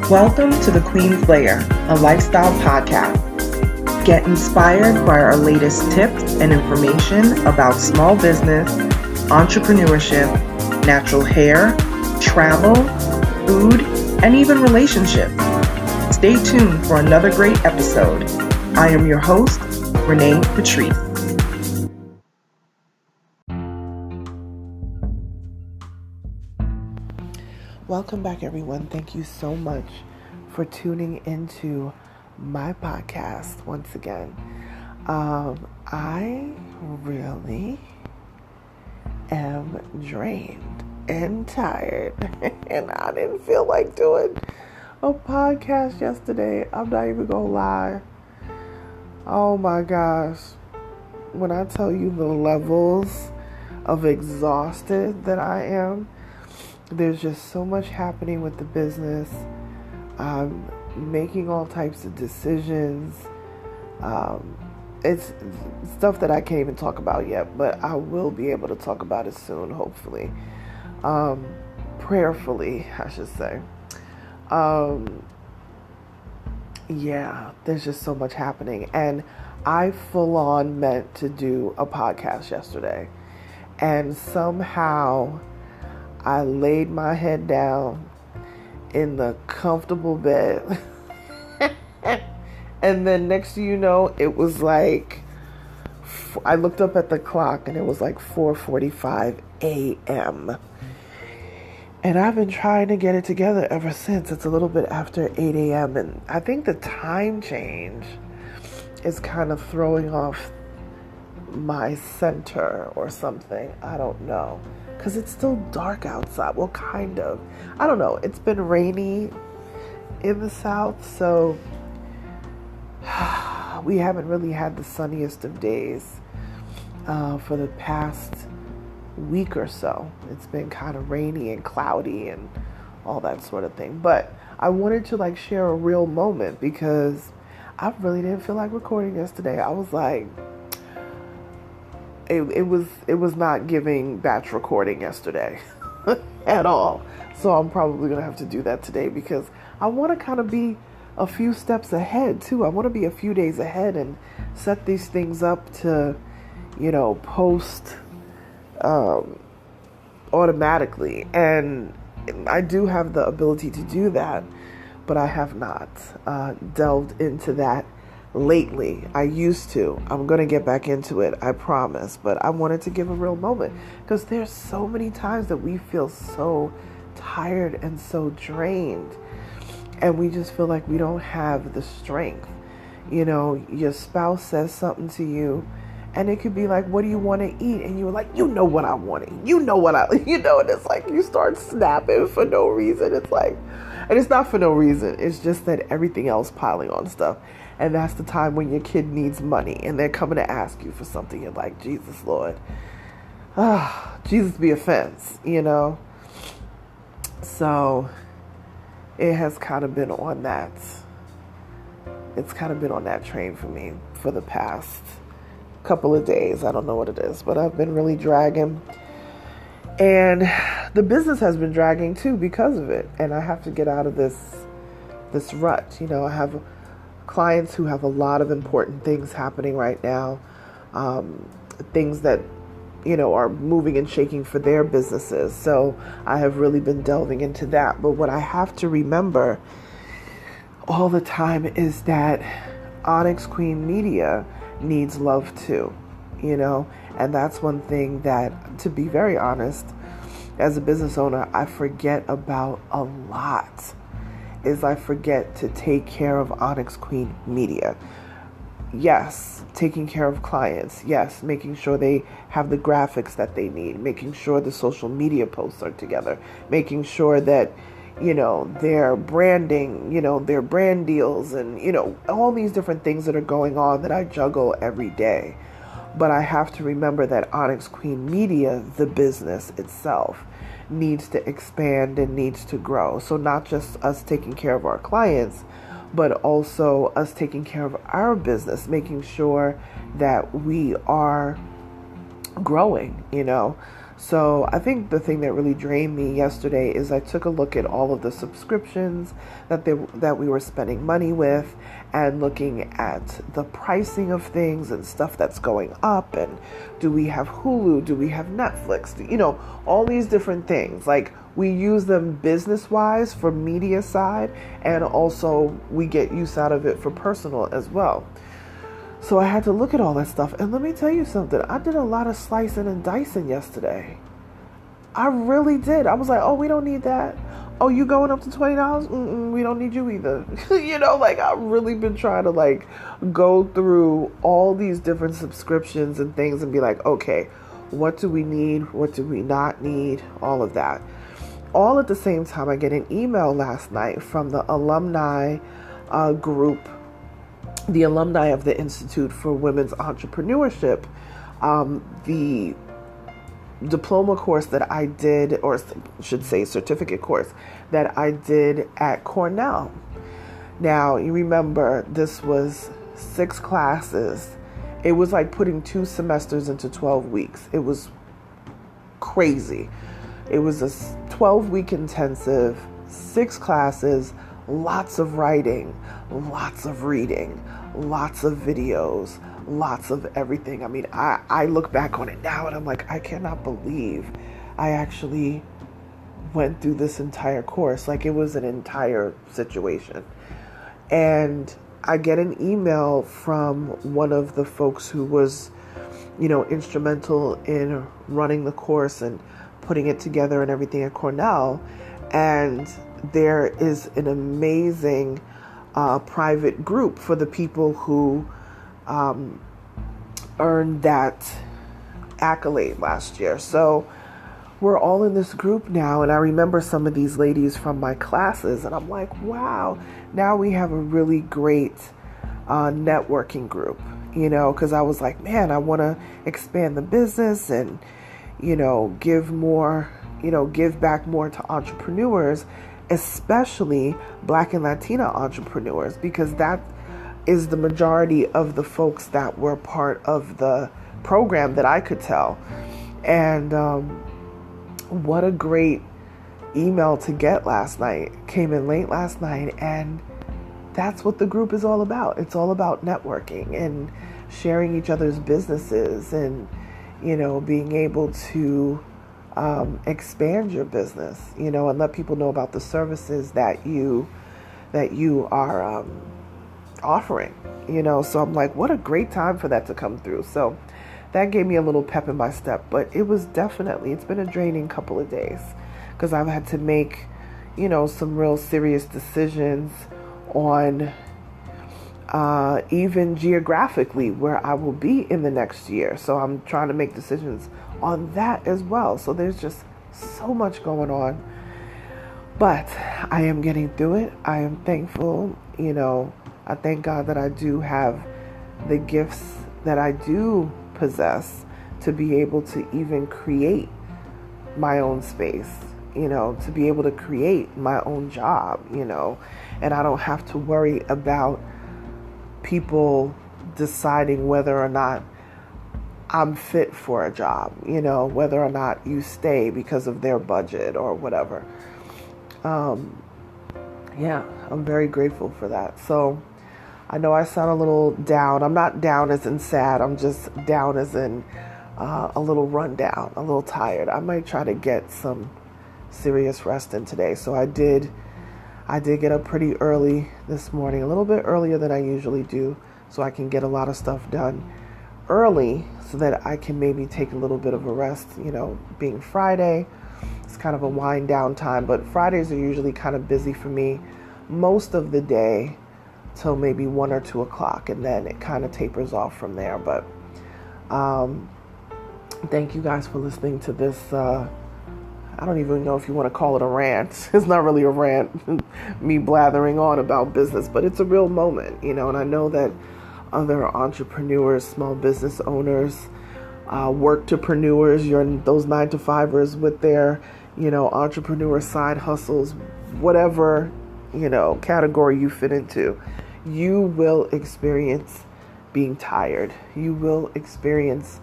Welcome to The Queen's Lair, a lifestyle podcast. Get inspired by our latest tips and information about small business, entrepreneurship, natural hair, travel, food, and even relationships. Stay tuned for another great episode. I am your host, Renee Patrice. Welcome back, everyone. Thank you so much for tuning into my podcast once again. I really am drained and tired, and I didn't feel like doing a podcast yesterday. I'm not even gonna lie. Oh my gosh. When I tell you the levels of exhausted that I am, there's just so much happening with the business. I'm making all types of decisions. It's stuff that I can't even talk about yet, but I will be able to talk about it soon, hopefully. Prayerfully, I should say. Yeah, there's just so much happening. And I full on meant to do a podcast yesterday. And somehow I laid my head down in the comfortable bed. And then next thing you know, it was like, I looked up at the clock and it was like 4:45 a.m. And I've been trying to get it together ever since. It's a little bit after 8 a.m. And I think the time change is kind of throwing off my center or something. I don't know. Because it's still dark outside. Well, kind of. I don't know. It's been rainy in the South, so we haven't really had the sunniest of days for the past week or so. It's been kind of rainy and cloudy and all that sort of thing. But I wanted to share a real moment because I really didn't feel like recording yesterday. I was like, it was not giving batch recording yesterday at all. So I'm probably going to have to do that today because I want to kind of be a few steps ahead too. I want to be a few days ahead and set these things up to, post automatically. And I do have the ability to do that, but I have not delved into that lately. I used to. I'm going to get back into it, I promise. But I wanted to give a real moment because there's so many times that we feel so tired and so drained. And we just feel like we don't have the strength. Your spouse says something to you and it could be like, what do you want to eat? And you're like, you know what I want to eat. And it's like you start snapping for no reason. It's like, and it's not for no reason. It's just that everything else piling on stuff. And that's the time when your kid needs money and they're coming to ask you for something. You're like, Jesus, Lord. Jesus be offense, So it has kind of been on that. It's kind of been on that train for me for the past couple of days. I don't know what it is, but I've been really dragging. And the business has been dragging too because of it. And I have to get out of this rut. I have clients who have a lot of important things happening right now, things that, are moving and shaking for their businesses. So I have really been delving into that. But what I have to remember all the time is that Onyx Queen Media needs love too, and that's one thing that, to be very honest, as a business owner, I forget about a lot. I forget to take care of Onyx Queen Media. Yes, taking care of clients. Yes, making sure they have the graphics that they need. Making sure the social media posts are together. Making sure that, their branding, their brand deals and, all these different things that are going on that I juggle every day. But I have to remember that Onyx Queen Media, the business itself, needs to expand and needs to grow. So not just us taking care of our clients, but also us taking care of our business, making sure that we are growing, So I think the thing that really drained me yesterday is I took a look at all of the subscriptions that we were spending money with, and looking at the pricing of things and stuff that's going up. And do we have Hulu? Do we have Netflix? All these different things. Like, we use them business wise for media side, and also we get use out of it for personal as well. So I had to look at all that stuff. And let me tell you something. I did a lot of slicing and dicing yesterday. I really did. I was like, oh, we don't need that. Oh, you going up to $20? We don't need you either. I've really been trying to go through all these different subscriptions and things and be like, okay, what do we need? What do we not need? All of that. All at the same time, I get an email last night from the alumni group, the alumni of the Institute for Women's Entrepreneurship, the diploma course that I did, or should say certificate course that I did at Cornell. Now, you remember, this was 6 classes. It was like putting 2 semesters into 12 weeks. It was crazy. It was a 12-week intensive, 6 classes, lots of writing, lots of reading, lots of videos, lots of everything. I mean, I look back on it now and I'm like, I cannot believe I actually went through this entire course. Like, it was an entire situation. And I get an email from one of the folks who was, instrumental in running the course and putting it together and everything at Cornell. And there is an amazing private group for the people who earned that accolade last year. So we're all in this group now, and I remember some of these ladies from my classes, and I'm like, wow, now we have a really great networking group, because I was like, man, I want to expand the business and, give back more to entrepreneurs, especially Black and Latina entrepreneurs, because that is the majority of the folks that were part of the program that I could tell. And what a great email to get last night. Came in late last night, and that's what the group is all about. It's all about networking and sharing each other's businesses and, being able to expand your business, and let people know about the services that you are offering, so I'm like, what a great time for that to come through. So that gave me a little pep in my step, but it's been a draining couple of days because I've had to make, some real serious decisions on even geographically where I will be in the next year. So I'm trying to make decisions on that as well. So there's just so much going on, but I am getting through it. I am thankful, I thank God that I do have the gifts that I do possess to be able to even create my own space, to be able to create my own job, and I don't have to worry about people deciding whether or not I'm fit for a job, whether or not you stay because of their budget or whatever. Yeah, I'm very grateful for that. So I know I sound a little down. I'm not down as in sad. I'm just down as in a little run down, a little tired. I might try to get some serious rest in today. So I did get up pretty early this morning, a little bit earlier than I usually do, so I can get a lot of stuff done early so that I can maybe take a little bit of a rest. Being Friday, it's kind of a wind down time, but Fridays are usually kind of busy for me most of the day till maybe 1 or 2 o'clock, and then it kind of tapers off from there. But thank you guys for listening to this. I don't even know if you want to call it a rant. It's not really a rant, me blathering on about business, but it's a real moment, and I know that other entrepreneurs, small business owners, work-to-preneurs, those 9-to-5ers with their, entrepreneur side hustles, whatever, category you fit into, you will experience being tired. You will experience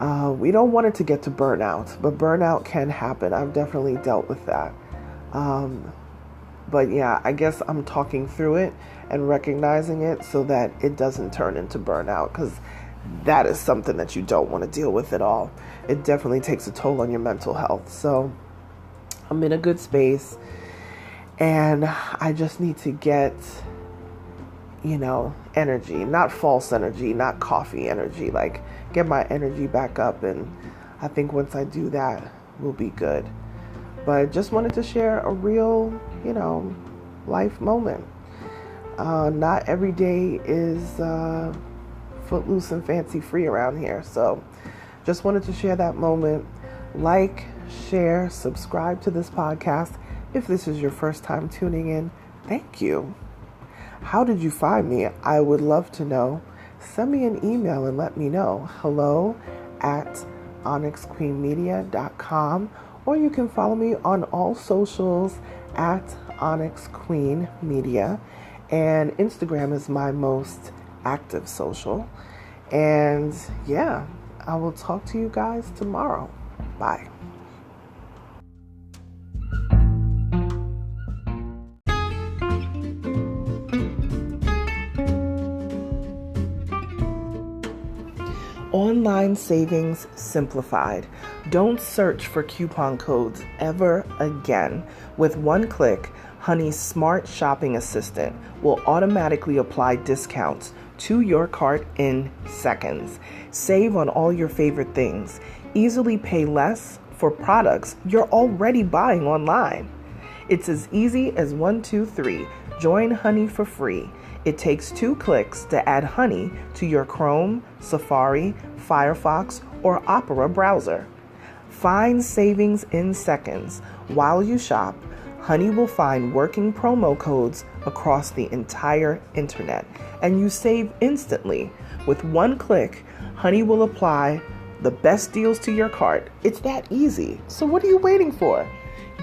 We don't want it to get to burnout, but burnout can happen. I've definitely dealt with that. But yeah, I guess I'm talking through it and recognizing it so that it doesn't turn into burnout, because that is something that you don't want to deal with at all. It definitely takes a toll on your mental health. So I'm in a good space, and I just need to get, energy, not false energy, not coffee energy, like get my energy back up. And I think once I do that, we'll be good. But just wanted to share a real, life moment. Not every day is footloose and fancy free around here. So just wanted to share that moment. Like, share, subscribe to this podcast. If this is your first time tuning in, thank you. How did you find me? I would love to know. Send me an email and let me know. hello@onyxqueenmedia.com, or you can follow me on all socials at Onyx Queen Media, and Instagram is my most active social. And yeah, I will talk to you guys tomorrow. Bye. Online savings simplified. Don't search for coupon codes ever again. With one click, Honey's smart shopping assistant will automatically apply discounts to your cart in seconds. Save on all your favorite things. Easily pay less for products you're already buying online. It's as easy as 1, 2, 3. Join Honey for free. It takes 2 clicks to add Honey to your Chrome, Safari, Firefox, or Opera browser. Find savings in seconds. While you shop, Honey will find working promo codes across the entire internet, and you save instantly. With one click, Honey will apply the best deals to your cart. It's that easy. So what are you waiting for?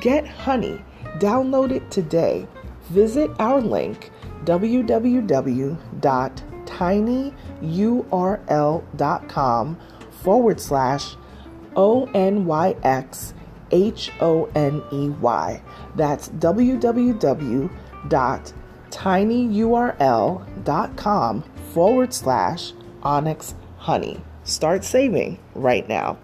Get Honey. Download it today. Visit our link, www.tinyurl.com/ONYXHONEY. That's www.tinyurl.com/Onyx Honey. Start saving right now.